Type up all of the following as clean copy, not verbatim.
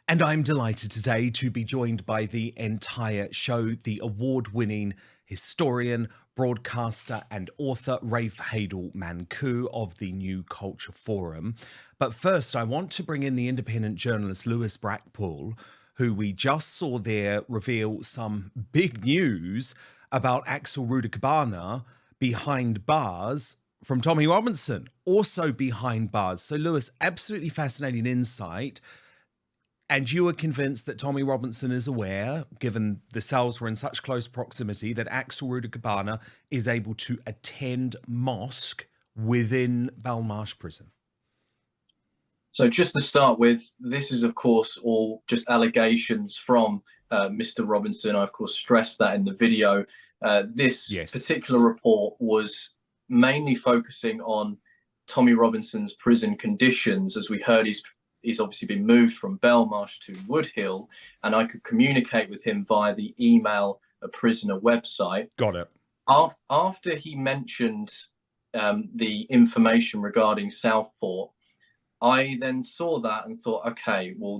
And I'm delighted today to be joined by the entire show, the award-winning historian, broadcaster and author Rafe Heydel-Mankoo of the New Culture Forum. But first, I want to bring in the independent journalist Lewis Brackpool, who we just saw there reveal some big news about Axel Rudakabana behind bars from Tommy Robinson, also behind bars. So Lewis, absolutely fascinating insight. And you are convinced that Tommy Robinson is aware, given the cells were in such close proximity, that Axel Rudakabana is able to attend mosque within Belmarsh prison. So just to start with, this is, of course, all just allegations from Mr. Robinson. I, of course, stressed that in the video. This particular report was mainly focusing on Tommy Robinson's prison conditions. As we heard, he's obviously been moved from Belmarsh to Woodhill, and I could communicate with him via the email a prisoner website. Got it. After he mentioned the information regarding Southport, I then saw that and thought, okay, well,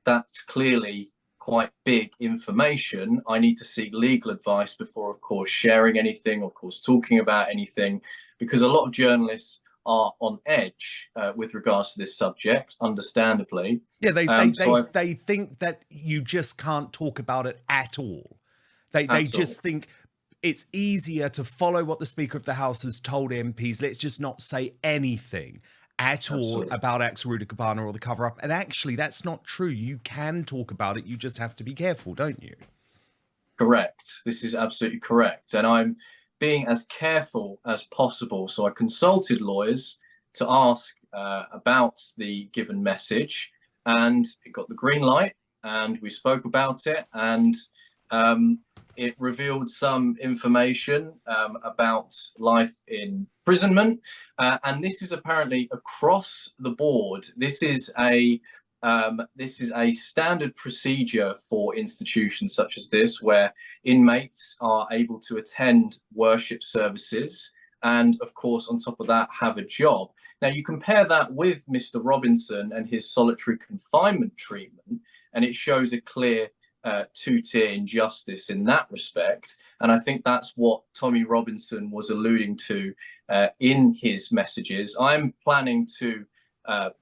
that's clearly quite big information. I need to seek legal advice before, of course, sharing anything, of course, talking about anything, because a lot of journalists are on edge with regards to this subject, understandably. Yeah, they think that you just can't talk about it at all. They just think it's easier to follow what the Speaker of the House has told MPs. Let's just not say anything at all about Axel Rudakabana or the cover-up. And actually, that's not true. You can talk about it. You just have to be careful, don't you? Correct. This is absolutely correct. And I'm being as careful as possible. So I consulted lawyers to ask about the given message, and it got the green light, and we spoke about it, and it revealed some information about life in imprisonment, and this is apparently across the board. This is a standard procedure for institutions such as this, where inmates are able to attend worship services and, of course, on top of that, have a job. Now, you compare that with Mr. Robinson and his solitary confinement treatment, and it shows a clear two-tier injustice in that respect. And I think that's what Tommy Robinson was alluding to in his messages. I'm planning to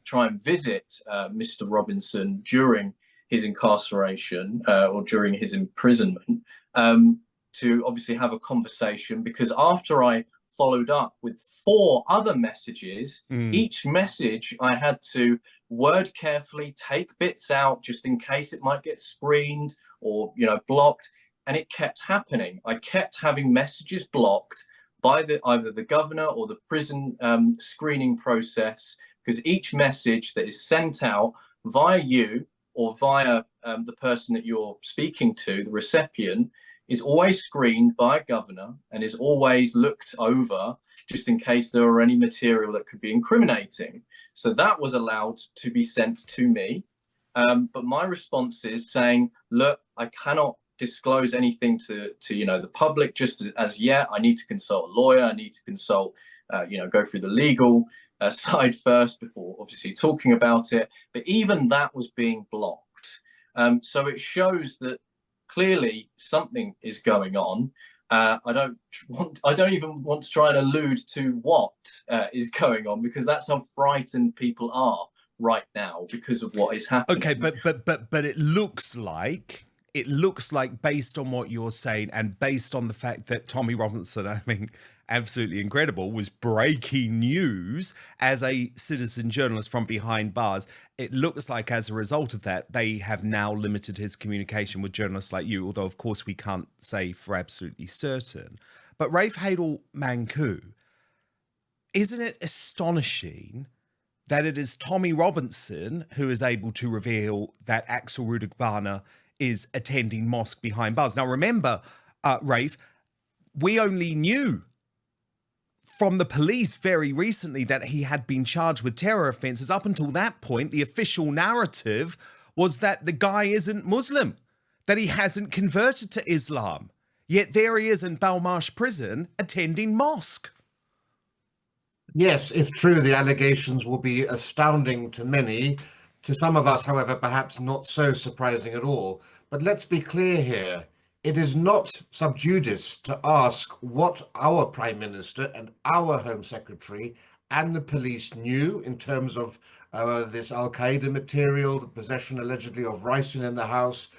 try and visit Mr. Robinson during his incarceration or during his imprisonment to obviously have a conversation, because after I followed up with 4 other messages, each message I had to word carefully, take bits out just in case it might get screened or, blocked. And it kept happening. I kept having messages blocked by either the governor or the prison screening process, because each message that is sent out via you or via the person that you're speaking to, the recipient, is always screened by a governor and is always looked over just in case there are any material that could be incriminating. So that was allowed to be sent to me. But my response is saying, look, I cannot disclose anything to the public just as yet. I need to consult a lawyer. I need to consult, go through the legal side first before obviously talking about it. But even that was being blocked. So it shows that clearly something is going on. I don't even want to try and allude to what is going on, because that's how frightened people are right now because of what is happening. Okay, but it looks like, based on what you're saying and based on the fact that Tommy Robinson, I mean, absolutely incredible, was breaking news as a citizen journalist from behind bars. It looks like as a result of that, they have now limited his communication with journalists like you, although of course we can't say for absolutely certain. But Rafe Heydel-Mankoo, isn't it astonishing that it is Tommy Robinson who is able to reveal that Axel Rudakabana is attending mosque behind bars? Now remember, Rafe, we only knew from the police very recently that he had been charged with terror offences. Up until that point, the official narrative was that the guy isn't Muslim, that he hasn't converted to Islam. Yet there he is in Belmarsh prison attending mosque. Yes, if true, the allegations will be astounding to many. To some of us, however, perhaps not so surprising at all. But let's be clear here. It is not sub judice to ask what our Prime Minister and our Home Secretary and the police knew in terms of this Al Qaeda material, the possession allegedly of ricin in the house,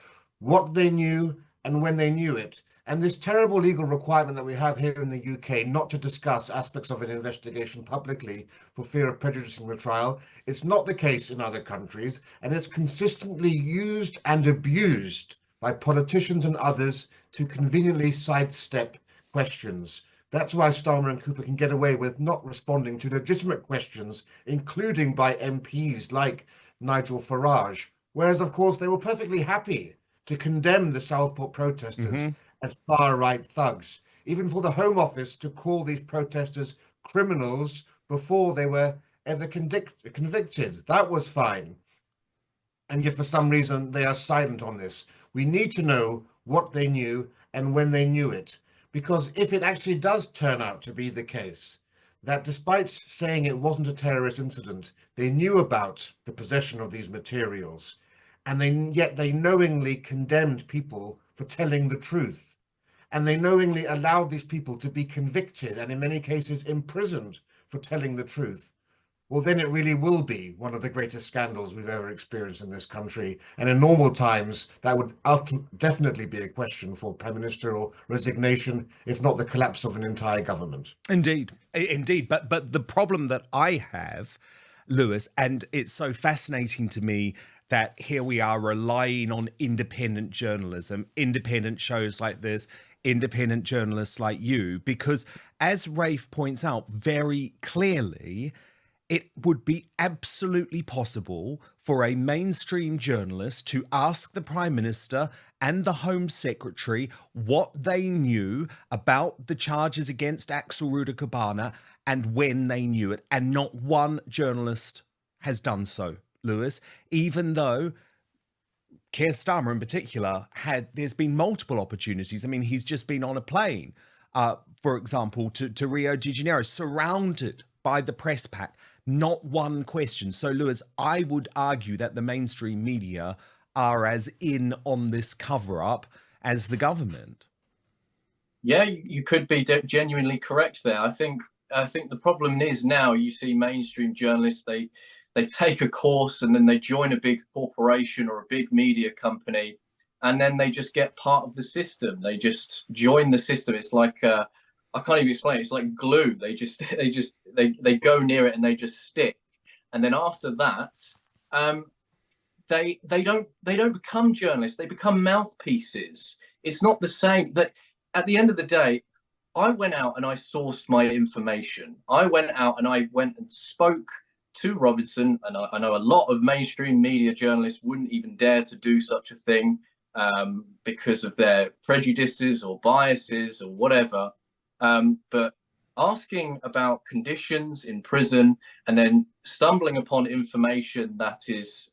what they knew and when they knew it. And this terrible legal requirement that we have here in the UK not to discuss aspects of an investigation publicly for fear of prejudicing the trial, it's not the case in other countries, and it's consistently used and abused by politicians and others to conveniently sidestep questions. That's why Starmer and Cooper can get away with not responding to legitimate questions, including by MPs like Nigel Farage, whereas, of course, they were perfectly happy to condemn the Southport protesters as far-right thugs, even for the Home Office to call these protesters criminals before they were ever convicted. That was fine. And yet, for some reason, they are silent on this. We need to know what they knew and when they knew it. Because if it actually does turn out to be the case that despite saying it wasn't a terrorist incident, they knew about the possession of these materials, and yet they knowingly condemned people for telling the truth, and they knowingly allowed these people to be convicted and in many cases imprisoned for telling the truth, well, then it really will be one of the greatest scandals we've ever experienced in this country. And in normal times, that would definitely be a question for prime ministerial resignation, if not the collapse of an entire government. Indeed, indeed. But the problem that I have, Lewis, and it's so fascinating to me that here we are relying on independent journalism, independent shows like this, independent journalists like you, because as Rafe points out very clearly, it would be absolutely possible for a mainstream journalist to ask the Prime Minister and the Home Secretary what they knew about the charges against Axel Ruda-Cabana and when they knew it. And not one journalist has done so, Lewis, even though Keir Starmer in particular there's been multiple opportunities. I mean, he's just been on a plane, for example, to Rio de Janeiro, surrounded by the press pack. Not one question. So, Lewis, I would argue that the mainstream media are as in on this cover-up as the government. Yeah, you could be genuinely correct there. I think the problem is now you see mainstream journalists, they take a course and then they join a big corporation or a big media company, and then they just get part of the system. They just join the system. It's like I can't even explain it. It's like glue. They go near it and they just stick. And then after that, they don't become journalists. They become mouthpieces. It's not the same. That at the end of the day, I went out and I sourced my information. I went out and I went and spoke to Robinson, and I know a lot of mainstream media journalists wouldn't even dare to do such a thing because of their prejudices or biases or whatever. But asking about conditions in prison and then stumbling upon information that is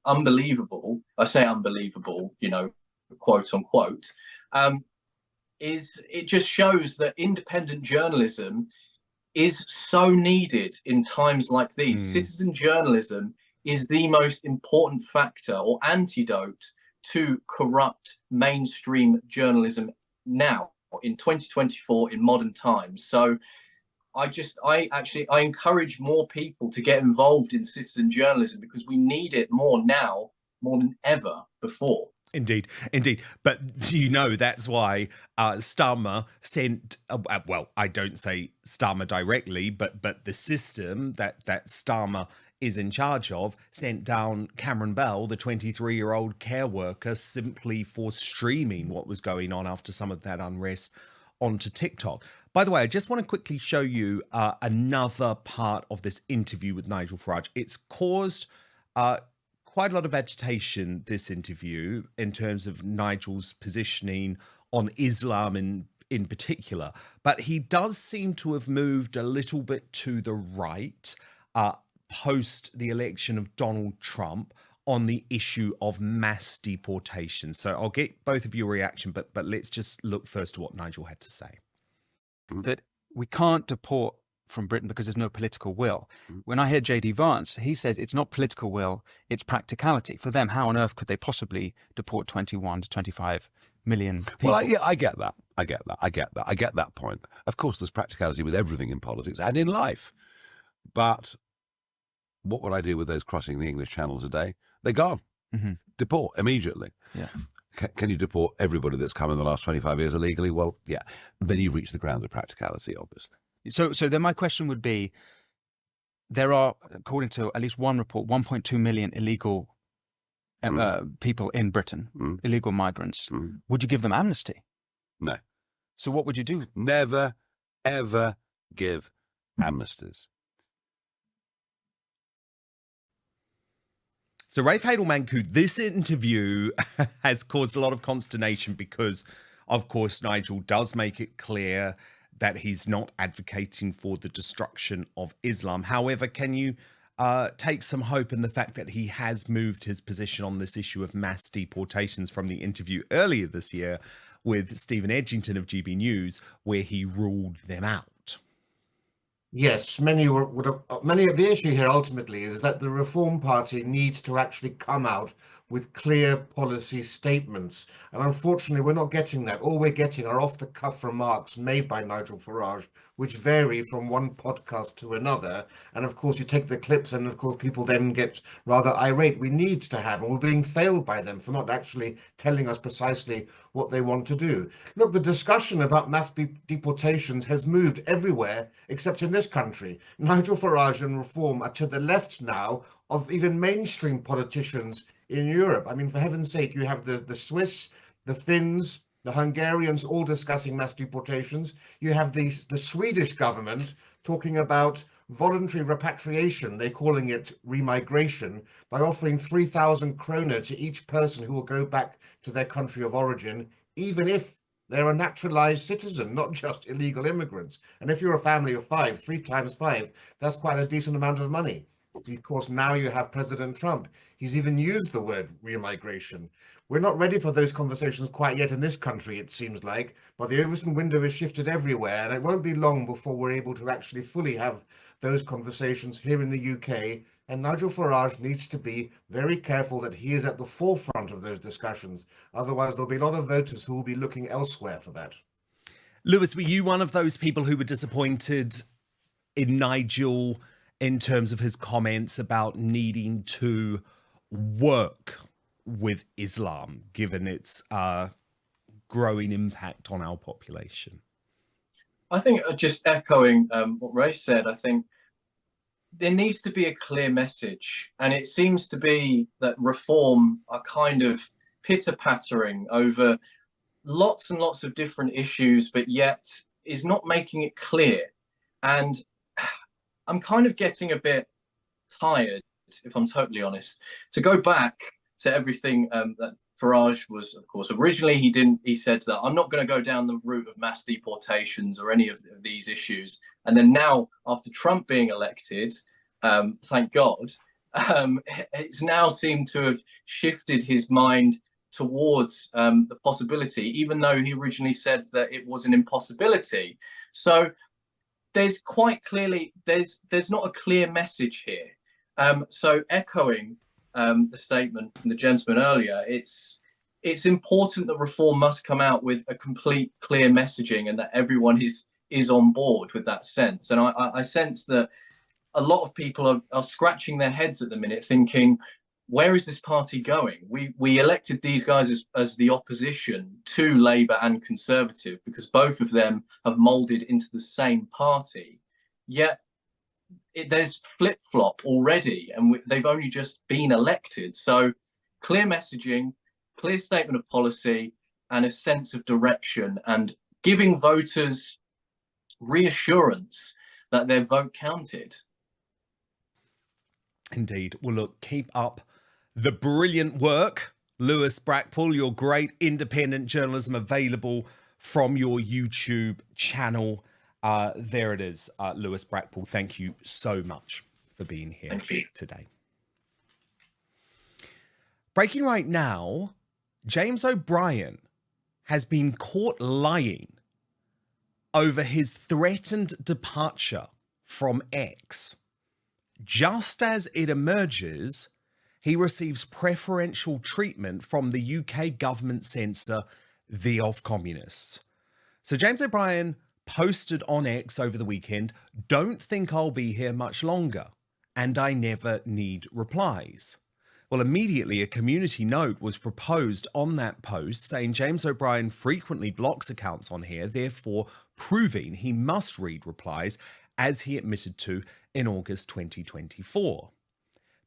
unbelievable, I say unbelievable, quote unquote, it just shows that independent journalism is so needed in times like these. Citizen journalism is the most important factor or antidote to corrupt mainstream journalism now in 2024 in modern times. So I encourage more people to get involved in citizen journalism because we need it more now, more than ever before. Indeed. But that's why Starmer sent, well, I don't say Starmer directly, but the system that Starmer is in charge of sent down Cameron Bell, the 23-year-old care worker, simply for streaming what was going on after some of that unrest onto TikTok. By the way, I just want to quickly show you another part of this interview with Nigel Farage. It's caused quite a lot of agitation, this interview, in terms of Nigel's positioning on Islam in particular. But he does seem to have moved a little bit to the right post the election of Donald Trump on the issue of mass deportation. So I'll get both of your reaction, but let's just look first to what Nigel had to say. That we can't deport from Britain because there's no political will. When I hear J.D. Vance, he says it's not political will, it's practicality. For them, how on earth could they possibly deport 21 to 25 million people? Well, I get that. I get that point. Of course, there's practicality with everything in politics and in life. But what would I do with those crossing the English Channel today? They're gone. Deport immediately. Yeah. Can you deport everybody that's come in the last 25 years illegally? Well, yeah. Then you've reached the ground of practicality, obviously. So then my question would be, there are, according to at least one report, 1.2 million illegal people in Britain, illegal migrants. Would you give them amnesty? No. So what would you do? Never, ever give amnesties. So Rafe Heydel-Mankoo, this interview has caused a lot of consternation because, of course, Nigel does make it clear that he's not advocating for the destruction of Islam. However, can you take some hope in the fact that he has moved his position on this issue of mass deportations from the interview earlier this year with Stephen Edgington of GB News, where he ruled them out? Yes, many of the issue here ultimately is that the Reform Party needs to actually come out with clear policy statements. And unfortunately, we're not getting that. All we're getting are off-the-cuff remarks made by Nigel Farage, which vary from one podcast to another. And of course, you take the clips and of course, people then get rather irate. We need to have, and we're being failed by them for not actually telling us precisely what they want to do. Look, the discussion about mass deportations has moved everywhere except in this country. Nigel Farage and Reform are to the left now of even mainstream politicians in Europe. I mean, for heaven's sake, you have the Swiss, the Finns, the Hungarians all discussing mass deportations. You have the Swedish government talking about voluntary repatriation. They're calling it remigration, by offering 3,000 kroner to each person who will go back to their country of origin, even if they're a naturalized citizen, not just illegal immigrants. And if you're a family of 5, 3 times 5, that's quite a decent amount of money. Of course, now you have President Trump. He's even used the word remigration. We're not ready for those conversations quite yet in this country, it seems like, but the Overton window is shifted everywhere, and it won't be long before we're able to actually fully have those conversations here in the UK. And Nigel Farage needs to be very careful that he is at the forefront of those discussions. Otherwise, there'll be a lot of voters who will be looking elsewhere for that. Lewis, were you one of those people who were disappointed in Nigel in terms of his comments about needing to work with Islam, given its growing impact on our population? I think just echoing what Ray said, I think there needs to be a clear message. And it seems to be that Reform are kind of pitter-pattering over lots and lots of different issues, but yet is not making it clear. And I'm kind of getting a bit tired, if I'm totally honest, to go back to everything that Farage was, of course, originally he said that I'm not going to go down the route of mass deportations or any of these issues. And then now, after Trump being elected, thank God, it's now seemed to have shifted his mind towards the possibility, even though he originally said that it was an impossibility. So there's quite clearly, there's not a clear message here. So echoing the statement from the gentleman earlier, it's important that Reform must come out with a complete clear messaging and that everyone is on board with that sense. And I sense that a lot of people are scratching their heads at the minute thinking, where is this party going? We elected these guys as the opposition to Labour and Conservative because both of them have moulded into the same party. Yet there's flip-flop already, and they've only just been elected. So clear messaging, clear statement of policy, and a sense of direction, and giving voters reassurance that their vote counted. Indeed. Well, look, keep up the brilliant work, Lewis Brackpool. Your great independent journalism available from your YouTube channel. There it is, Lewis Brackpool. Thank you so much for being here today. Breaking right now, James O'Brien has been caught lying over his threatened departure from X. Just as it emerges, he receives preferential treatment from the UK government censor, the Ofcommunists. So James O'Brien posted on X over the weekend, "Don't think I'll be here much longer, and I never need replies." Well, immediately a community note was proposed on that post saying James O'Brien frequently blocks accounts on here, therefore proving he must read replies, as he admitted to in August 2024.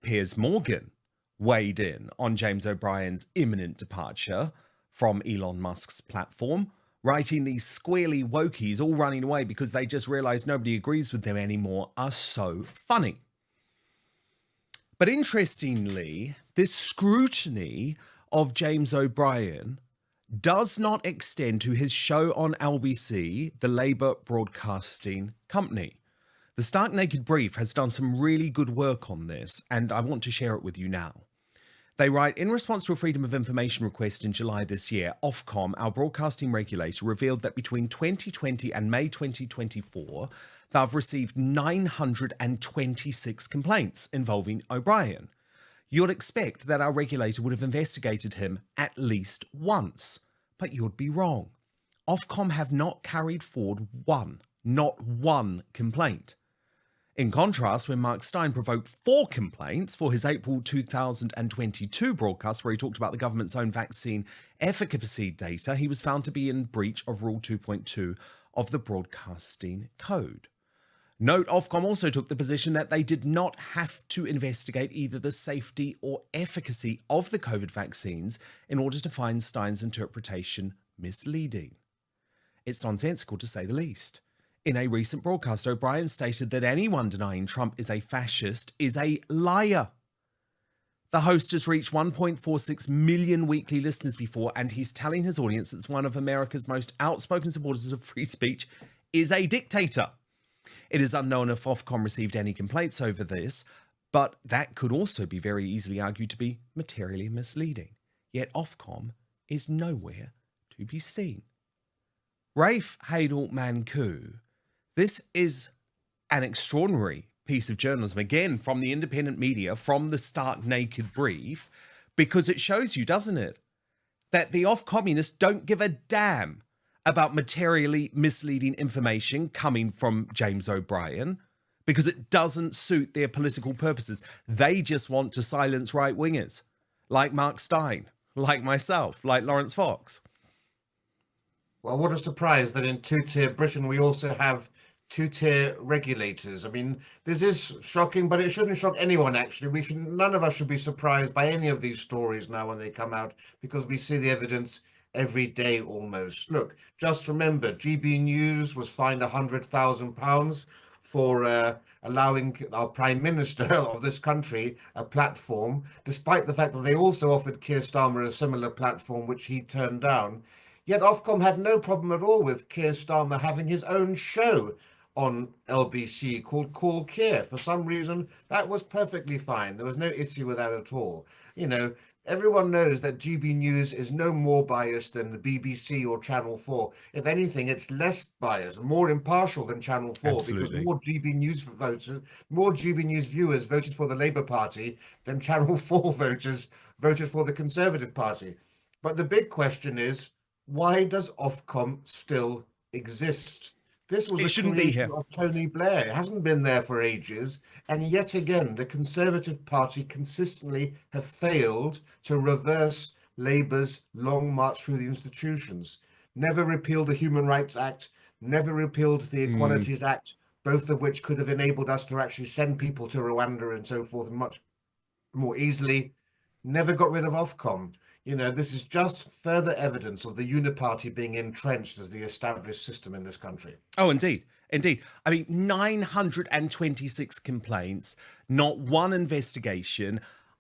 Piers Morgan weighed in on James O'Brien's imminent departure from Elon Musk's platform, writing these squealy wokies all running away because they just realised nobody agrees with them anymore are so funny. But interestingly, this scrutiny of James O'Brien does not extend to his show on LBC, the Labour Broadcasting Company. The Stark Naked Brief has done some really good work on this, and I want to share it with you now. They write, in response to a Freedom of Information request in July this year, Ofcom, our broadcasting regulator, revealed that between 2020 and May 2024, they've received 926 complaints involving O'Brien. You'd expect that our regulator would have investigated him at least once, but you'd be wrong. Ofcom have not carried forward not one complaint. In contrast, when Mark Steyn provoked 4 complaints for his April 2022 broadcast where he talked about the government's own vaccine efficacy data, he was found to be in breach of Rule 2.2 of the Broadcasting Code. Note, Ofcom also took the position that they did not have to investigate either the safety or efficacy of the COVID vaccines in order to find Steyn's interpretation misleading. It's nonsensical to say the least. In a recent broadcast, O'Brien stated that anyone denying Trump is a fascist is a liar. The host has reached 1.46 million weekly listeners before, and he's telling his audience that one of America's most outspoken supporters of free speech is a dictator. It is unknown if Ofcom received any complaints over this, but that could also be very easily argued to be materially misleading. Yet Ofcom is nowhere to be seen. Rafe Heydel-Mankoo. This is an extraordinary piece of journalism, again, from the independent media, from the Stark Naked Brief, because it shows you, doesn't it, that the Ofcommunists don't give a damn about materially misleading information coming from James O'Brien because it doesn't suit their political purposes. They just want to silence right-wingers like Mark Steyn, like myself, like Lawrence Fox. Well, what a surprise that in two-tier Britain we also have two-tier regulators. I mean, this is shocking, but it shouldn't shock anyone, actually. None of us should be surprised by any of these stories now when they come out, because we see the evidence every day almost. Look, just remember, GB News was fined £100,000 for allowing our Prime Minister of this country a platform, despite the fact that they also offered Keir Starmer a similar platform, which he turned down. Yet Ofcom had no problem at all with Keir Starmer having his own show on LBC called Call Keir. For some reason, that was perfectly fine. There was no issue with that at all. You know, everyone knows that GB News is no more biased than the BBC or Channel 4. If anything, it's less biased, more impartial than Channel 4. Absolutely. Because more GB News viewers voted for the Labour Party than Channel 4 voters voted for the Conservative Party. But the big question is, why does Ofcom still exist? This was a creation of Tony Blair. It hasn't been there for ages. And yet again, the Conservative Party consistently have failed to reverse Labour's long march through the institutions. Never repealed the Human Rights Act, never repealed the Equalities Act, both of which could have enabled us to actually send people to Rwanda and so forth much more easily. Never got rid of Ofcom. You know, this is just further evidence of the uniparty being entrenched as the established system in this country. Oh, indeed. Indeed. I mean, 926 complaints, not one investigation.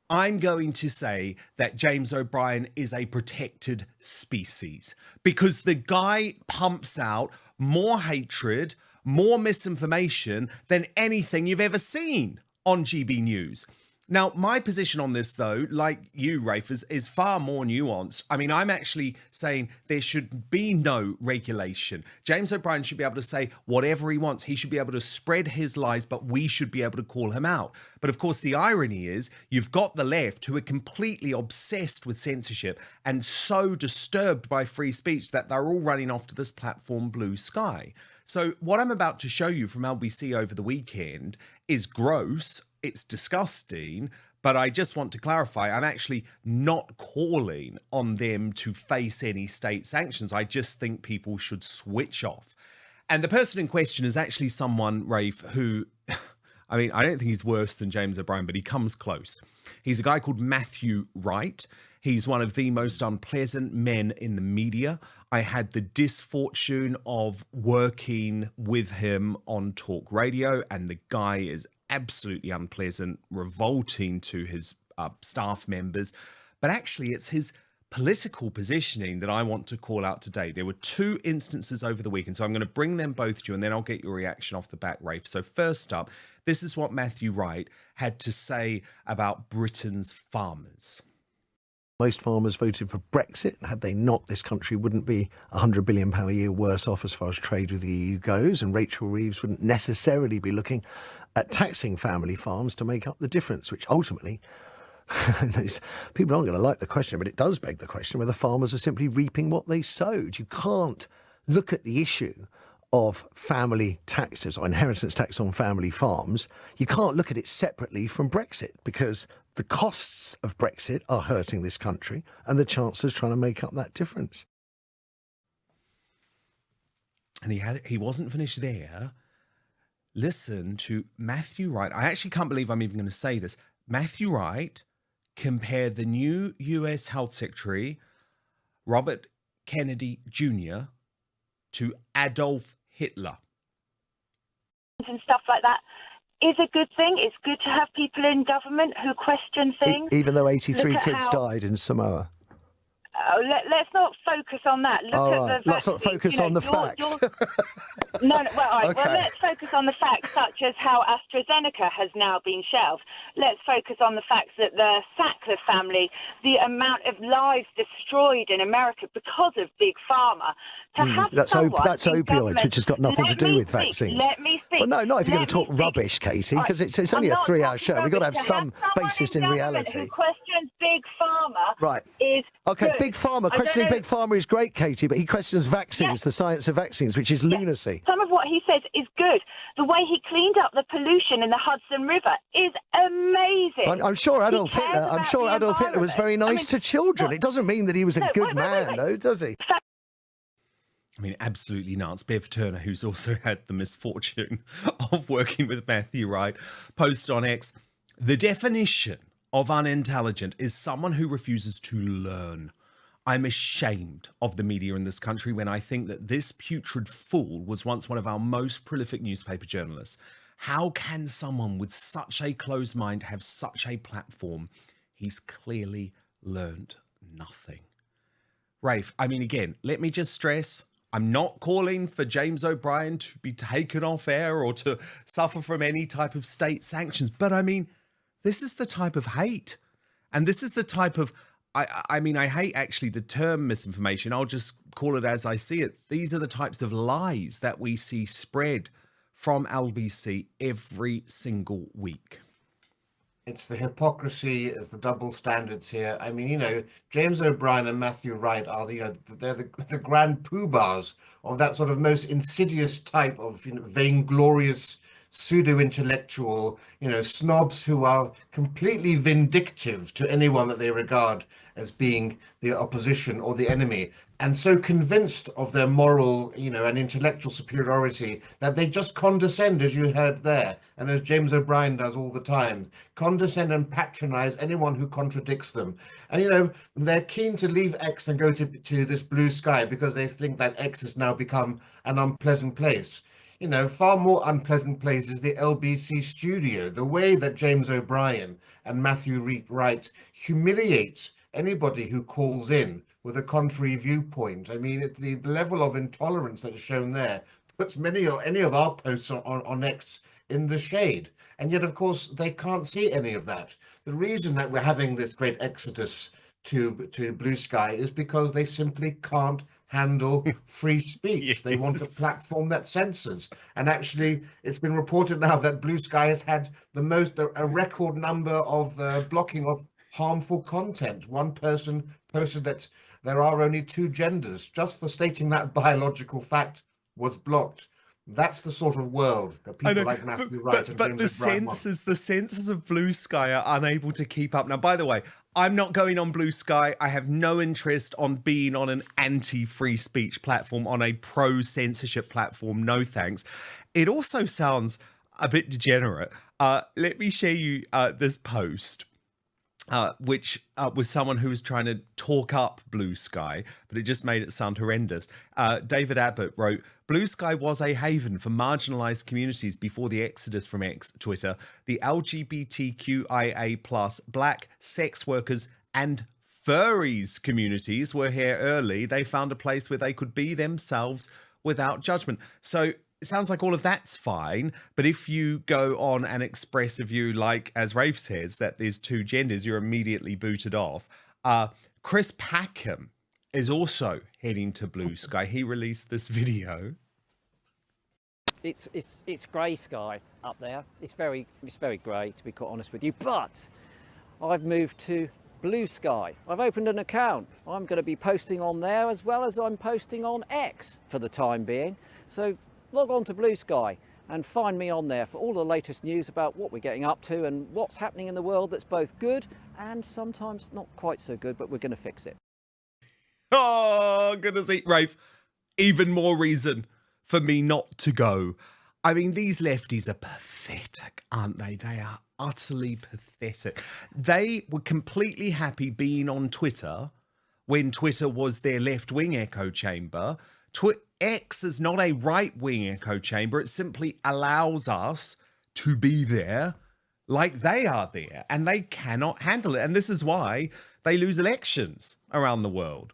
I'm going to say that James O'Brien is a protected species because the guy pumps out more hatred, more misinformation than anything you've ever seen on GB News. Now, my position on this, though, like you, Rafe, is far more nuanced. I mean, I'm actually saying there should be no regulation. James O'Brien should be able to say whatever he wants. He should be able to spread his lies, but we should be able to call him out. But of course, the irony is you've got the left who are completely obsessed with censorship and so disturbed by free speech that they're all running off to this platform, BlueSky. So what I'm about to show you from LBC over the weekend is gross. It's disgusting, but I just want to clarify, I'm actually not calling on them to face any state sanctions. I just think people should switch off. And the person in question is actually someone, Rafe, who, I mean, I don't think he's worse than James O'Brien, but he comes close. He's a guy called Matthew Wright. He's one of the most unpleasant men in the media. I had the misfortune of working with him on talk radio, and the guy is absolutely unpleasant, revolting to his staff members. But actually, it's his political positioning that I want to call out today. There were two instances over the weekend, so I'm going to bring them both to you, and then I'll get your reaction off the bat, Rafe. So first up, this is what Matthew Wright had to say about Britain's farmers. Most farmers voted for Brexit. Had they not, this country wouldn't be £100 billion a year worse off as far as trade with the EU goes, and Rachel Reeves wouldn't necessarily be looking at taxing family farms to make up the difference, which ultimately, people aren't going to like the question, but it does beg the question whether farmers are simply reaping what they sowed. You can't look at the issue of family taxes or inheritance tax on family farms. You can't look at it separately from Brexit, because the costs of Brexit are hurting this country and the Chancellor's trying to make up that difference. And he wasn't finished there. Listen to Matthew Wright. I actually can't believe I'm even going to say this. Matthew Wright compared the new US Health Secretary, Robert Kennedy Jr., to Adolf Hitler. And stuff like that is a good thing. It's good to have people in government who question things. Even though 83 kids died in Samoa. Oh, let's not focus on that. Let's not focus on the facts. No, well, all right. Okay. Well, let's focus on the facts, such as how AstraZeneca has now been shelved. Let's focus on the facts that the Sackler family, the amount of lives destroyed in America because of Big Pharma. That's opioids, which has got nothing to do with vaccines. Let me speak. Well, no, not if you're going to talk rubbish, Katie, because it's only a 3-hour show. We've got to have some basis in reality. Who questions Big Pharma right. is okay, good. Big Pharma. Questioning Big Pharma is great, Katie, but he questions vaccines, the science of vaccines, which is lunacy. Some of what he says is good. The way he cleaned up the pollution in the Hudson River is amazing. I'm sure Adolf Hitler was very nice to children. It doesn't mean that he was a good man, though, does he? I mean, absolutely nuts. Bev Turner, who's also had the misfortune of working with Matthew Wright, posted on X, the definition of unintelligent is someone who refuses to learn. I'm ashamed of the media in this country when I think that this putrid fool was once one of our most prolific newspaper journalists. How can someone with such a closed mind have such a platform? He's clearly learned nothing. Rafe, I mean, again, let me just stress, I'm not calling for James O'Brien to be taken off air or to suffer from any type of state sanctions. But I mean, this is the type of hate. And this is the type of, I mean, I hate actually the term misinformation. I'll just call it as I see it. These are the types of lies that we see spread from LBC every single week. It's the hypocrisy, it's the double standards here. I mean, you know, James O'Brien and Matthew Wright are they're the grand poobahs of that sort of most insidious type of, you know, vainglorious pseudo-intellectual, you know, snobs who are completely vindictive to anyone that they regard as being the opposition or the enemy, and so convinced of their moral, you know, and intellectual superiority that they just condescend, as you heard there, and as James O'Brien does all the time, condescend and patronize anyone who contradicts them. And, you know, they're keen to leave X and go to this BlueSky because they think that X has now become an unpleasant place. You know, far more unpleasant place is the LBC studio. The way that James O'Brien and Matthew Wright humiliate anybody who calls in with a contrary viewpoint. I mean, the level of intolerance that is shown there puts any of our posts on X in the shade. And yet, of course, they can't see any of that. The reason that we're having this great exodus to Blue Sky is because they simply can't handle free speech. They want a Yes. platform that censors. And actually, it's been reported now that Blue Sky has had a record number of blocking of harmful content. One person posted that there are only 2 genders, just for stating that biological fact was blocked. That's the sort of world that people like Matthew Wright and but James O'Brien want. the censors of Blue Sky are unable to keep up. Now, by the way, I'm not going on Blue Sky. I have no interest on being on an anti-free speech platform, on a pro-censorship platform. No thanks. It also sounds a bit degenerate. Let me share you this post. Which was someone who was trying to talk up Blue Sky, but it just made it sound horrendous. David Abbott wrote, Blue Sky was a haven for marginalized communities before the exodus from Twitter. The LGBTQIA+, black, sex workers, and furries communities were here early. They found a place where they could be themselves without judgment. So it sounds like all of that's fine, but if you go on and express a view like, as Rafe says, that there's 2 genders, you're immediately booted off. Chris Packham is also heading to Blue Sky. He released this video. It's grey sky up there. It's very grey, to be quite honest with you. But I've moved to Blue Sky. I've opened an account. I'm going to be posting on there as well as I'm posting on X for the time being. So log on to Blue Sky and find me on there for all the latest news about what we're getting up to and what's happening in the world that's both good and sometimes not quite so good, but we're going to fix it. Oh, goodness me, Rafe. Even more reason for me not to go. I mean, these lefties are pathetic, aren't they? They are utterly pathetic. They were completely happy being on Twitter when Twitter was their left-wing echo chamber. X is not a right-wing echo chamber. It simply allows us to be there like they are there, and they cannot handle it. And this is why they lose elections around the world.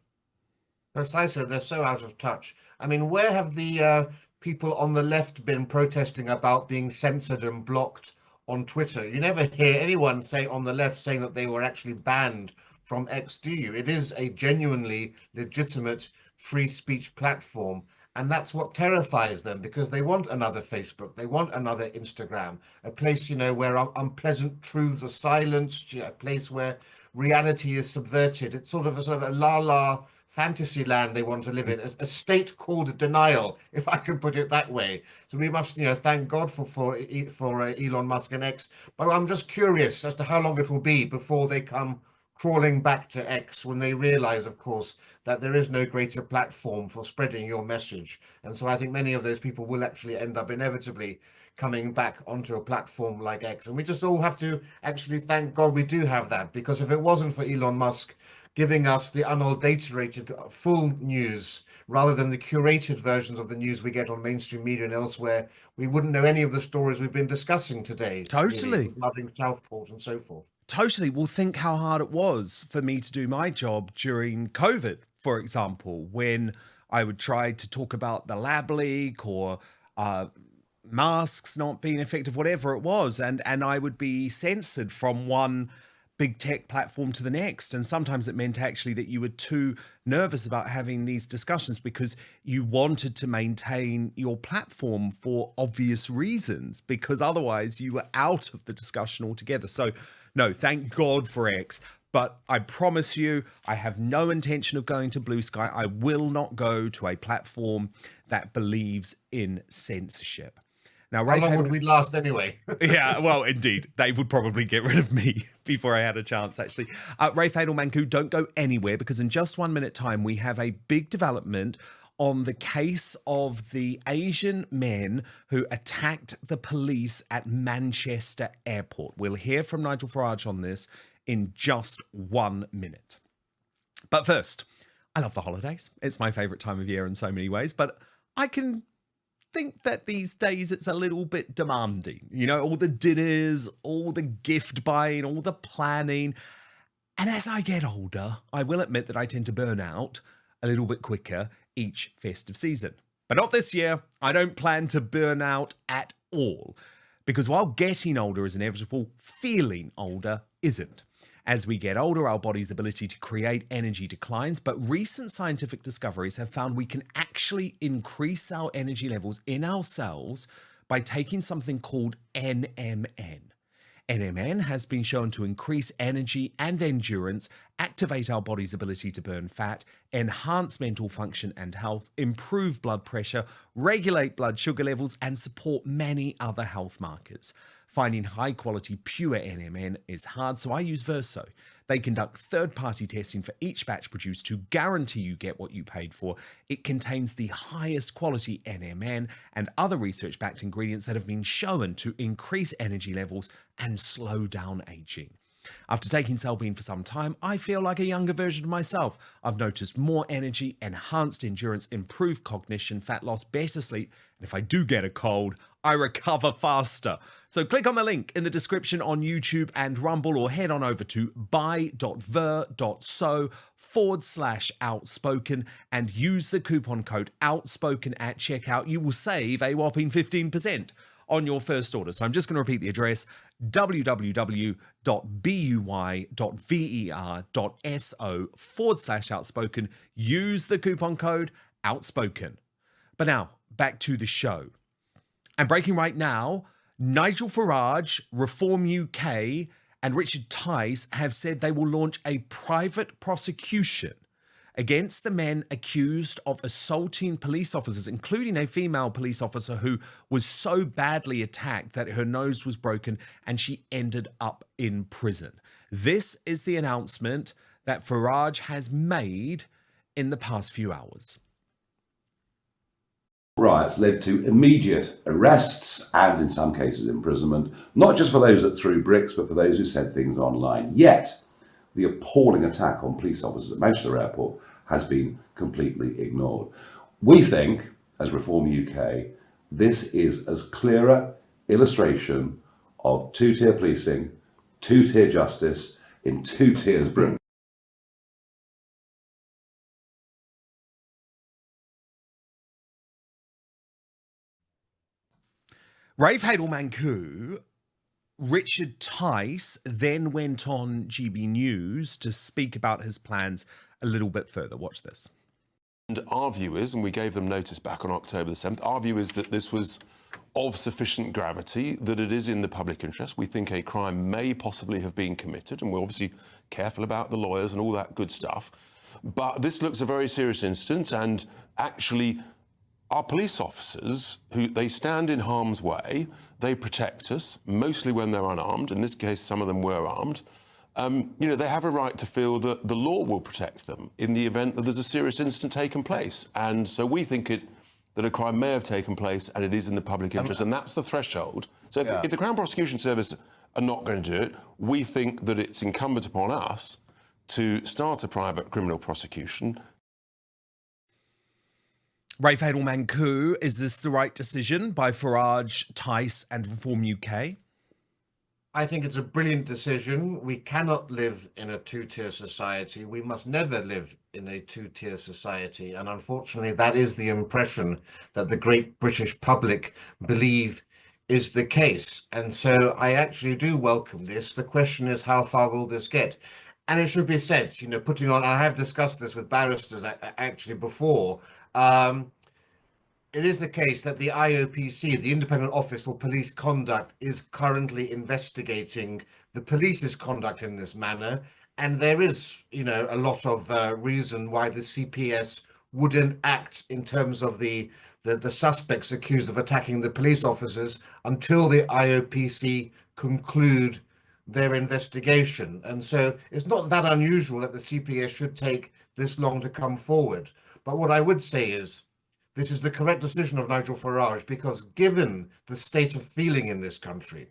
Precisely, they're so out of touch. I mean, where have the people on the left been protesting about being censored and blocked on Twitter? You never hear anyone say on the left saying that they were actually banned from X, do you? It is a genuinely legitimate free speech platform. And that's what terrifies them, because they want another Facebook, they want another Instagram, a place, you know, where unpleasant truths are silenced, a place where reality is subverted. It's sort of a la-la fantasy land they want to live in, a state called denial, if I can put it that way. So we must, you know, thank God for Elon Musk and X. But I'm just curious as to how long it will be before they come crawling back to X, when they realize, of course, that there is no greater platform for spreading your message. And so I think many of those people will actually end up inevitably coming back onto a platform like X. And we just all have to actually thank God we do have that, because if it wasn't for Elon Musk giving us the unadulterated full news rather than the curated versions of the news we get on mainstream media and elsewhere, we wouldn't know any of the stories we've been discussing today. Totally. Flooding Southport and so forth. Totally. Well, think how hard it was for me to do my job during COVID, for example, when I would try to talk about the lab leak or masks not being effective, whatever it was. And I would be censored from one big tech platform to the next. And sometimes it meant actually that you were too nervous about having these discussions because you wanted to maintain your platform for obvious reasons, because otherwise you were out of the discussion altogether. So no, thank God for X. But I promise you, I have no intention of going to Blue Sky. I will not go to a platform that believes in censorship. Now, How long would we last anyway? Yeah, well, indeed. They would probably get rid of me before I had a chance, actually. Rafe Heydel-Mankoo, don't go anywhere, because in just 1 minute time, we have a big development on the case of the Asian men who attacked the police at Manchester Airport. We'll hear from Nigel Farage on this in just 1 minute. But first, I love the holidays. It's my favourite time of year in so many ways, but I can think that these days it's a little bit demanding. You know, all the dinners, all the gift buying, all the planning. And as I get older, I will admit that I tend to burn out a little bit quicker each festive season. But not this year. I don't plan to burn out at all, Because while getting older is inevitable, feeling older isn't. As we get older, our body's ability to create energy declines, but recent scientific discoveries have found we can actually increase our energy levels in our cells by taking something called NMN. NMN has been shown to increase energy and endurance, activate our body's ability to burn fat, enhance mental function and health, improve blood pressure, regulate blood sugar levels, and support many other health markers. Finding high-quality pure NMN is hard, so I use Verso. They conduct third-party testing for each batch produced to guarantee you get what you paid for. It contains the highest quality NMN and other research-backed ingredients that have been shown to increase energy levels and slow down aging. After taking Celbene for some time, I feel like a younger version of myself. I've noticed more energy, enhanced endurance, improved cognition, fat loss, better sleep, and if I do get a cold, I recover faster. So click on the link in the description on YouTube and Rumble, or head on over to buy.ver.so/outspoken and use the coupon code outspoken at checkout. You will save a whopping 15% on your first order. So I'm just going to repeat the address: www.buy.ver.so/outspoken. Use the coupon code outspoken. But now back to the show. And breaking right now, Nigel Farage, Reform UK, and Richard Tice have said they will launch a private prosecution against the men accused of assaulting police officers, including a female police officer who was so badly attacked that her nose was broken and she ended up in prison. This is the announcement that Farage has made in the past few hours. Riots led to immediate arrests and, in some cases, imprisonment, not just for those that threw bricks, but for those who said things online. Yet, the appalling attack on police officers at Manchester Airport has been completely ignored. We think, as Reform UK, this is as clearer illustration of two-tier policing, two-tier justice in two tiers Britain. Rafe Heydel-Mankoo, Richard Tice then went on GB News to speak about his plans a little bit further. Watch this. And our view is, and we gave them notice back on October the 7th, our view is that this was of sufficient gravity, that it is in the public interest. We think a crime may possibly have been committed, and we're obviously careful about the lawyers and all that good stuff. But this looks a very serious incident, and actually our police officers, who they stand in harm's way, they protect us, mostly when they're unarmed. In this case, some of them were armed. They have a right to feel that the law will protect them in the event that there's a serious incident taken place. And so we think that a crime may have taken place and it is in the public interest, and that's the threshold. So if the Crown Prosecution Service are not going to do it, we think that it's incumbent upon us to start a private criminal prosecution. Rafe Heydel-Mankoo, is this the right decision by Farage, Tice and Reform UK? I think it's a brilliant decision. We cannot live in a two-tier society. We must never live in a two-tier society. And unfortunately, that is the impression that the great British public believe is the case. And so I actually do welcome this. The question is, how far will this get? And it should be said, putting on, I have discussed this with barristers actually before, it is the case that the IOPC, the Independent Office for Police Conduct, is currently investigating the police's conduct in this manner. And there is, a lot of reason why the CPS wouldn't act in terms of the suspects accused of attacking the police officers until the IOPC conclude their investigation. And so it's not that unusual that the CPS should take this long to come forward. But what I would say is, this is the correct decision of Nigel Farage, because given the state of feeling in this country,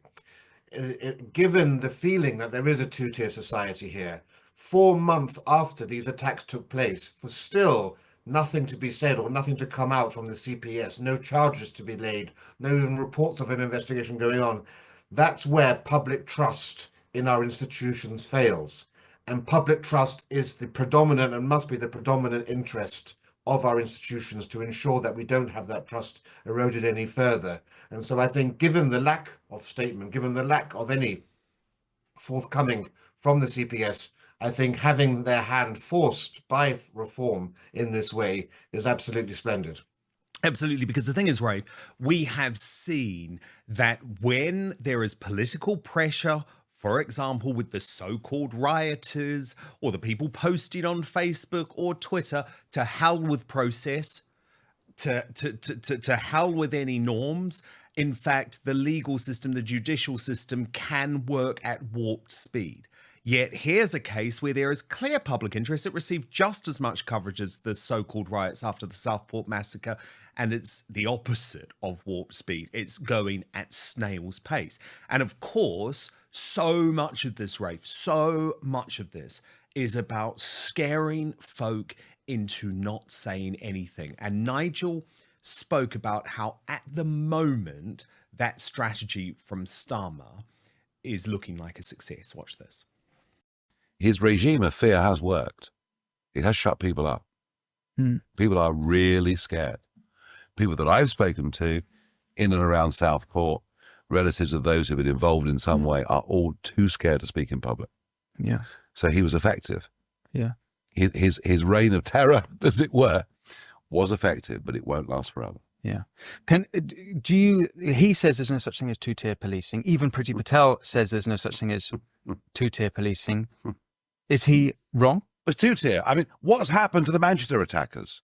given the feeling that there is a two-tier society here, 4 months after these attacks took place, for still nothing to be said or nothing to come out from the CPS, no charges to be laid, no even reports of an investigation going on, that's where public trust in our institutions fails. And public trust is the predominant and must be the predominant interest of our institutions to ensure that we don't have that trust eroded any further. And so I think, given the lack of statement, given the lack of any forthcoming from the CPS, I think having their hand forced by reform in this way is absolutely splendid. Absolutely, because the thing is, Rafe, we have seen that when there is political pressure, for example, with the so-called rioters or the people posting on Facebook or Twitter, to hell with process, to hell with any norms. In fact, the legal system, the judicial system can work at warped speed. Yet here's a case where there is clear public interest. It received just as much coverage as the so-called riots after the Southport massacre, and it's the opposite of warp speed. It's going at snail's pace. And of course, so much of this, Rafe, so much of this is about scaring folk into not saying anything. And Nigel spoke about how at the moment that strategy from Starmer is looking like a success. Watch this. His regime of fear has worked. It has shut people up. People are really scared. People that I've spoken to in and around Southport, relatives of those who've been involved in some way, are all too scared to speak in public. Yeah. So he was effective. Yeah. His reign of terror, as it were, was effective, but it won't last forever. Yeah. He says there's no such thing as two-tier policing. Even Priti Patel says there's no such thing as two-tier policing. Is he wrong? It's two-tier. I mean, what's happened to the Manchester attackers?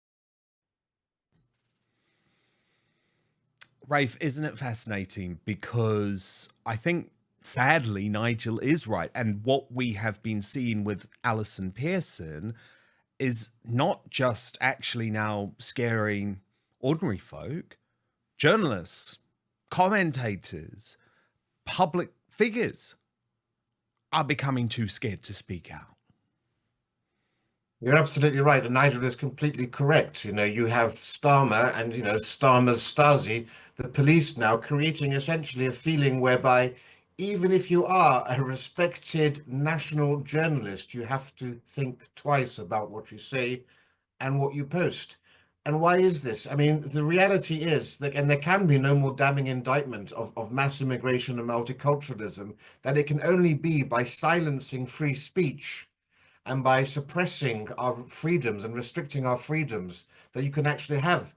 Rafe, isn't it fascinating? Because I think, sadly, Nigel is right. And what we have been seeing with Alison Pearson is not just actually now scaring ordinary folk, journalists, commentators, public figures are becoming too scared to speak out. You're absolutely right, and Nigel is completely correct. You have Starmer and, Starmer's Stasi, the police now creating essentially a feeling whereby even if you are a respected national journalist, you have to think twice about what you say and what you post. And why is this? I mean, the reality is that, and there can be no more damning indictment of mass immigration and multiculturalism, that it can only be by silencing free speech and by suppressing our freedoms and restricting our freedoms that you can actually have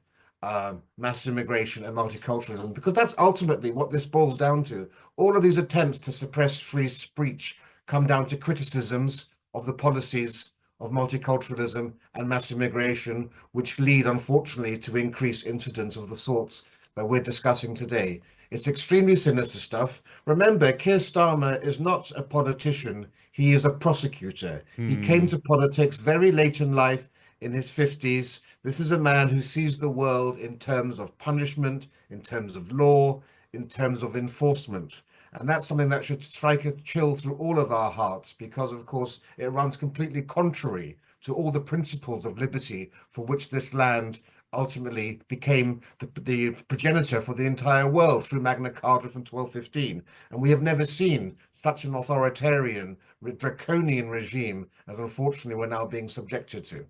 mass immigration and multiculturalism, because that's ultimately what this boils down to. All of these attempts to suppress free speech come down to criticisms of the policies of multiculturalism and mass immigration, which lead, unfortunately, to increased incidents of the sorts that we're discussing today. It's extremely sinister stuff. Remember, Keir Starmer is not a politician. He is a prosecutor. He came to politics very late in life, in his 50s. This is a man who sees the world in terms of punishment, in terms of law, in terms of enforcement. And that's something that should strike a chill through all of our hearts, because, of course, it runs completely contrary to all the principles of liberty for which this land ultimately became the progenitor for the entire world through Magna Carta from 1215. And we have never seen such an authoritarian, draconian regime as, unfortunately, we're now being subjected to.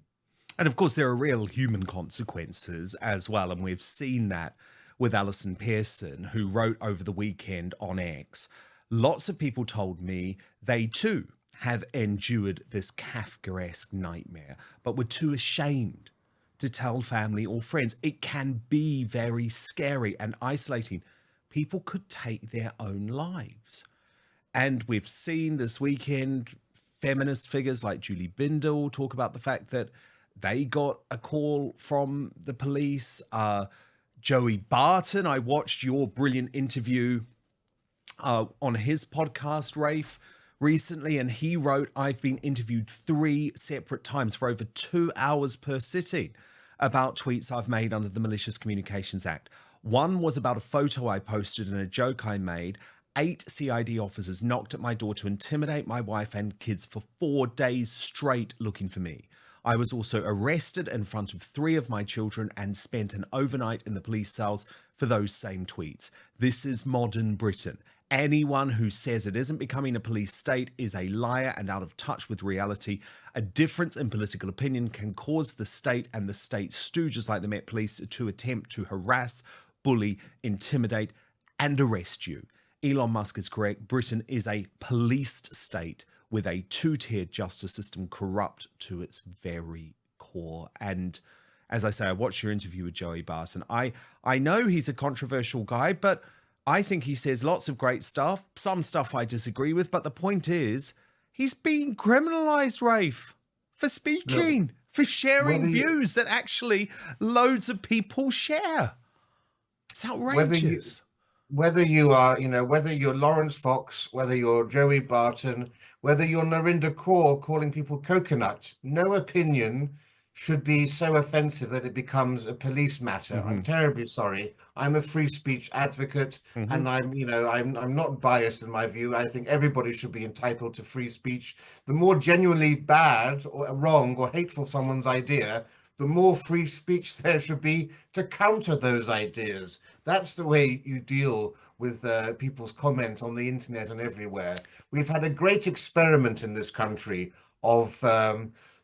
And of course, there are real human consequences as well. And we've seen that with Alison Pearson, who wrote over the weekend on X. Lots of people told me they too have endured this Kafkaesque nightmare, but were too ashamed to tell family or friends. It can be very scary and isolating. People could take their own lives. And we've seen this weekend feminist figures like Julie Bindel talk about the fact that they got a call from the police. Joey Barton, I watched your brilliant interview on his podcast, Rafe, recently, and he wrote, I've been interviewed 3 separate times for over 2 hours per sitting about tweets I've made under the Malicious Communications Act. One was about a photo I posted and a joke I made. 8 CID officers knocked at my door to intimidate my wife and kids for 4 days straight looking for me. I was also arrested in front of 3 of my children and spent an overnight in the police cells for those same tweets. This is modern Britain. Anyone who says it isn't becoming a police state is a liar and out of touch with reality. A difference in political opinion can cause the state and the state stooges like the Met Police to attempt to harass, bully, intimidate, and arrest you. Elon Musk is correct. Britain is a policed state with a two-tiered justice system corrupt to its very core. And as I say, I watched your interview with Joey Barton. I know he's a controversial guy, but I think he says lots of great stuff. Some stuff I disagree with, but the point is, he's being criminalized, Rafe, for speaking, for sharing views that actually loads of people share. It's outrageous. Whether you are, whether you're Lawrence Fox, whether you're Joey Barton, whether you're Narendra Kaur calling people coconut, no opinion should be so offensive that it becomes a police matter. I'm terribly sorry. I'm a free speech advocate, and I'm not biased in my view. I think everybody should be entitled to free speech. The more genuinely bad or wrong or hateful someone's idea, the more free speech there should be to counter those ideas. That's the way you deal with people's comments on the internet and everywhere. We've had a great experiment in this country of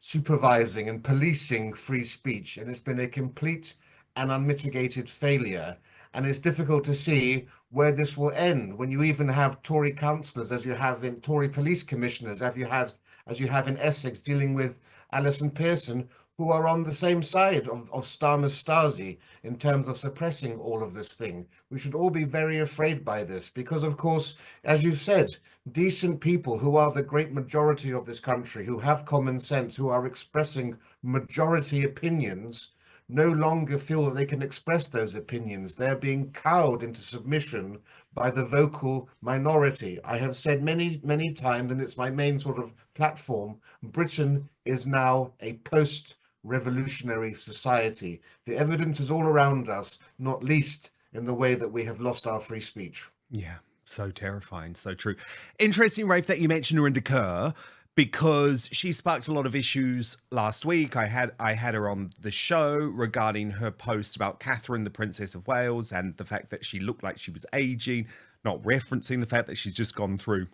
supervising and policing free speech, and it's been a complete and unmitigated failure. And it's difficult to see where this will end when you even have Tory councillors, as you have in Tory police commissioners, as you have in Essex, dealing with Alison Pearson, who are on the same side of Starmer's Stasi in terms of suppressing all of this thing. We should all be very afraid by this because, of course, as you've said, decent people who are the great majority of this country, who have common sense, who are expressing majority opinions, no longer feel that they can express those opinions. They're being cowed into submission by the vocal minority. I have said many, many times, and it's my main sort of platform, Britain is now a post-revolutionary society. The evidence is all around us, not least in the way that we have lost our free speech. Yeah, so terrifying, so true. Interesting, Rafe, that you mentioned Narendra Kaur, because she sparked a lot of issues last week. I had her on the show regarding her post about Catherine, the Princess of Wales, and the fact that she looked like she was aging, not referencing the fact that she's just gone through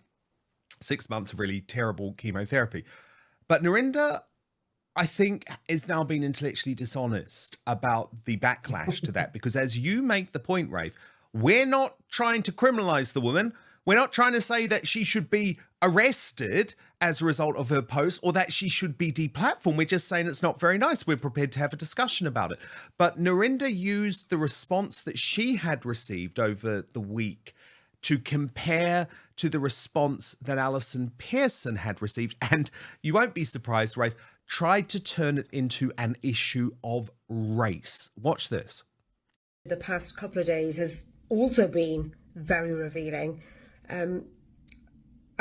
6 months of really terrible chemotherapy. But Narendra, I think, is now being intellectually dishonest about the backlash to that, because as you make the point, Rafe, we're not trying to criminalize the woman. We're not trying to say that she should be arrested as a result of her post or that she should be deplatformed. We're just saying it's not very nice. We're prepared to have a discussion about it. But Narendra used the response that she had received over the week to compare to the response that Alison Pearson had received. And you won't be surprised, Rafe, tried to turn it into an issue of race. Watch this. The past couple of days has also been very revealing.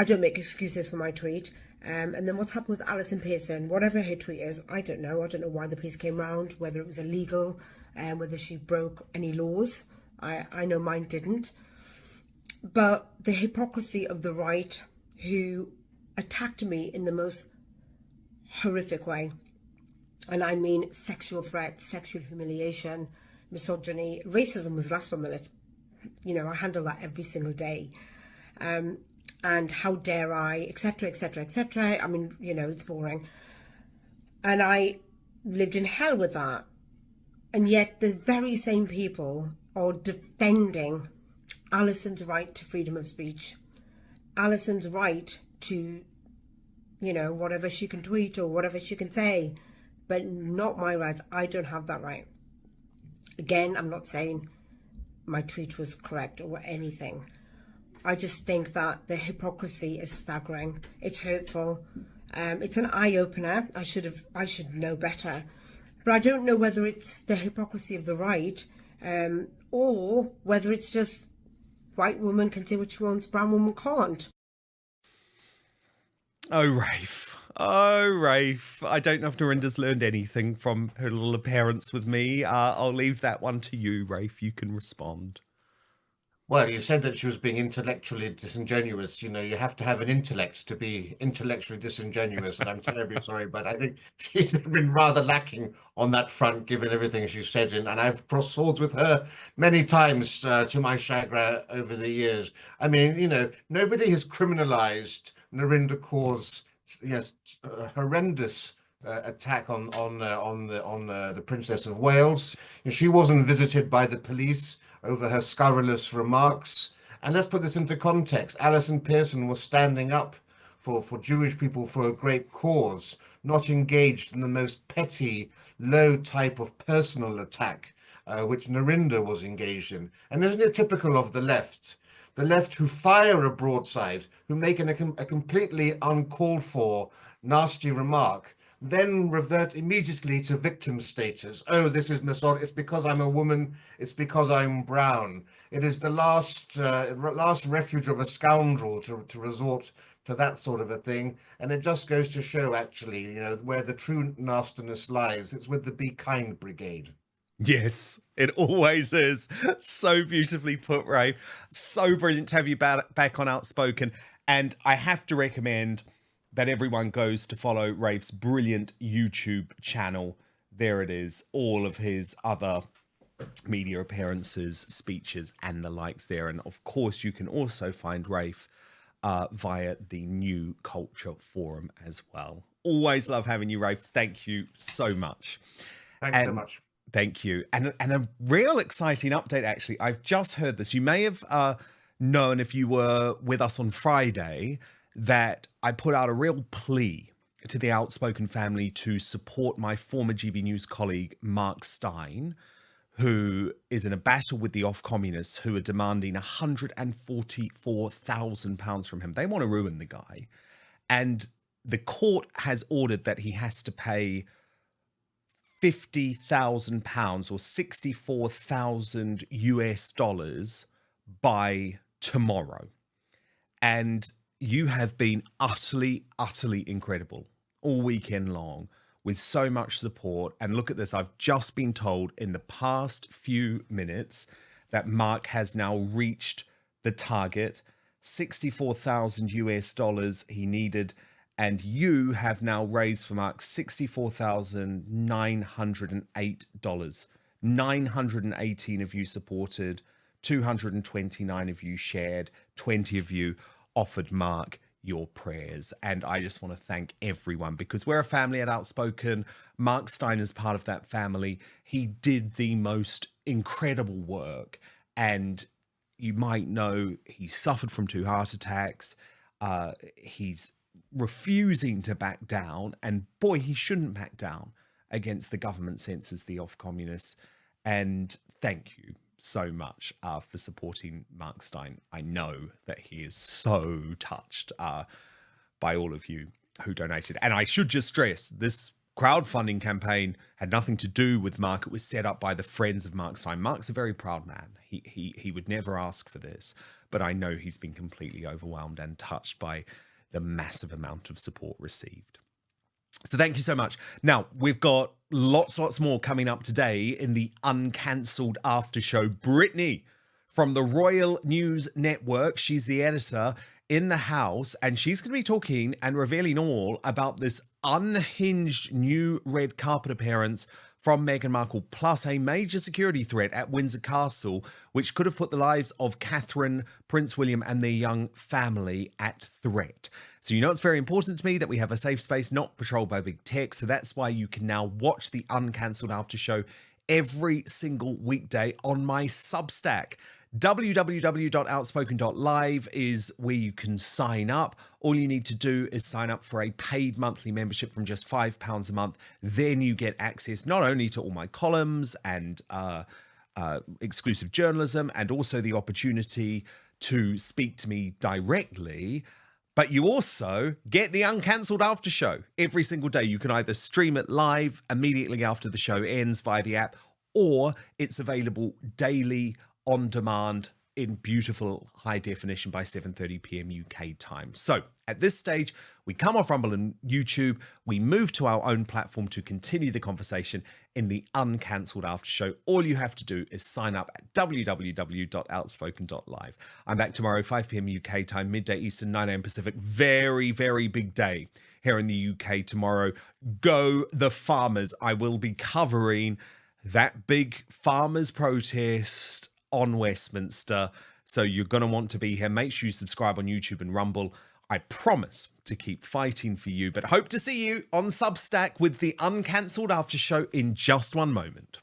I don't make excuses for my tweet. And then what's happened with Alison Pearson, whatever her tweet is, I don't know. I don't know why the police came round, whether it was illegal, whether she broke any laws. I know mine didn't. But the hypocrisy of the right, who attacked me in the most horrific way. And I mean sexual threats, sexual humiliation, misogyny. Racism was last on the list. I handle that every single day. And how dare I, etc., etc., etc. I mean, it's boring. And I lived in hell with that. And yet the very same people are defending Alison's right to freedom of speech, Alison's right to, whatever she can tweet or whatever she can say, but not my rights. I don't have that right. Again, I'm not saying my tweet was correct or anything. I just think that the hypocrisy is staggering. It's hurtful. It's an eye-opener. I should know better. But I don't know whether it's the hypocrisy of the right or whether it's just white woman can say what she wants, brown woman can't. Oh, Rafe. I don't know if Narendra's learned anything from her little appearance with me. I'll leave that one to you, Rafe. You can respond. Well, you said that she was being intellectually disingenuous. You know, you have to have an intellect to be intellectually disingenuous, and I'm terribly sorry, but I think she's been rather lacking on that front, given everything she said. And I've crossed swords with her many times to my chagrin over the years. I mean, you know, nobody has criminalized Narinder Kaur's, you know, horrendous attack on the Princess of Wales. She wasn't visited by the police over her scurrilous remarks. And let's put this into context. Alison Pearson was standing up for Jewish people for a great cause, not engaged in the most petty, low type of personal attack, which Narinder was engaged in. And isn't it typical of the left? The left who fire a broadside, who make a completely uncalled for, nasty remark, then revert immediately to victim status. Oh, this is misogynist. It's because I'm a woman. It's because I'm brown. It is the last refuge of a scoundrel to resort to that sort of a thing. And it just goes to show, actually, you know, where the true nastiness lies. It's with the Be Kind Brigade. Yes, it always is. So beautifully put, Rafe. So brilliant to have you back on Outspoken. And I have to recommend that everyone goes to follow Rafe's brilliant YouTube channel. There it is. All of his other media appearances, speeches, and the likes there. And of course, you can also find Rafe via the New Culture Forum as well. Always love having you, Rafe. Thank you so much. Thanks so much. Thank you. And a real exciting update, actually. I've just heard this. You may have known, if you were with us on Friday, that I put out a real plea to the Outspoken family to support my former GB News colleague, Mark Steyn, who is in a battle with the Ofcommunists who are demanding £144,000 from him. They want to ruin the guy. And the court has ordered that he has to pay £50,000 or 64,000 US dollars by tomorrow. And you have been utterly, utterly incredible all weekend long with so much support. And look at this. I've just been told in the past few minutes that Mark has now reached the target, 64,000 US dollars he needed. And you have now raised for Mark $64,908. 918 of you supported, 229 of you shared, 20 of you offered Mark your prayers. And I just want to thank everyone, because we're a family at Outspoken. Mark Steyn is part of that family. He did the most incredible work, and you might know he suffered from 2 heart attacks. He's refusing to back down, and boy, he shouldn't back down against the government censors, the Ofcommunists. And thank you so much for supporting Mark Steyn. I know that he is so touched by all of you who donated. And I should just stress, this crowdfunding campaign had nothing to do with Mark. It was set up by the friends of Mark Steyn. Mark's a very proud man. He would never ask for this, but I know he's been completely overwhelmed and touched by the massive amount of support received. So thank you so much. Now, we've got lots more coming up today in the uncancelled after show. Brittany from the Royal News Network, she's the editor, in the house, and she's going to be talking and revealing all about this unhinged new red carpet appearance from Meghan Markle, plus a major security threat at Windsor Castle, which could have put the lives of Catherine, Prince William, and their young family at threat. So you know it's very important to me that we have a safe space not patrolled by big tech, so that's why you can now watch the uncancelled after show every single weekday on my Substack. www.outspoken.live is where you can sign up. All you need to do is sign up for a paid monthly membership from just £5 a month. Then you get access not only to all my columns and exclusive journalism, and also the opportunity to speak to me directly, but you also get the uncancelled after show every single day. You can either stream it live immediately after the show ends via the app, or it's available daily on demand in beautiful high definition by 7:30 p.m. UK time. So at this stage, we come off Rumble and YouTube. We move to our own platform to continue the conversation in the uncancelled after show. All you have to do is sign up at www.outspoken.live. I'm back tomorrow, 5 p.m. UK time, midday Eastern, 9 a.m. Pacific. Very, very big day here in the UK tomorrow. Go the farmers. I will be covering that big farmers protest on Westminster. So you're going to want to be here. Make sure you subscribe on YouTube and Rumble. I promise to keep fighting for you, but hope to see you on Substack with the uncancelled after show in just one moment.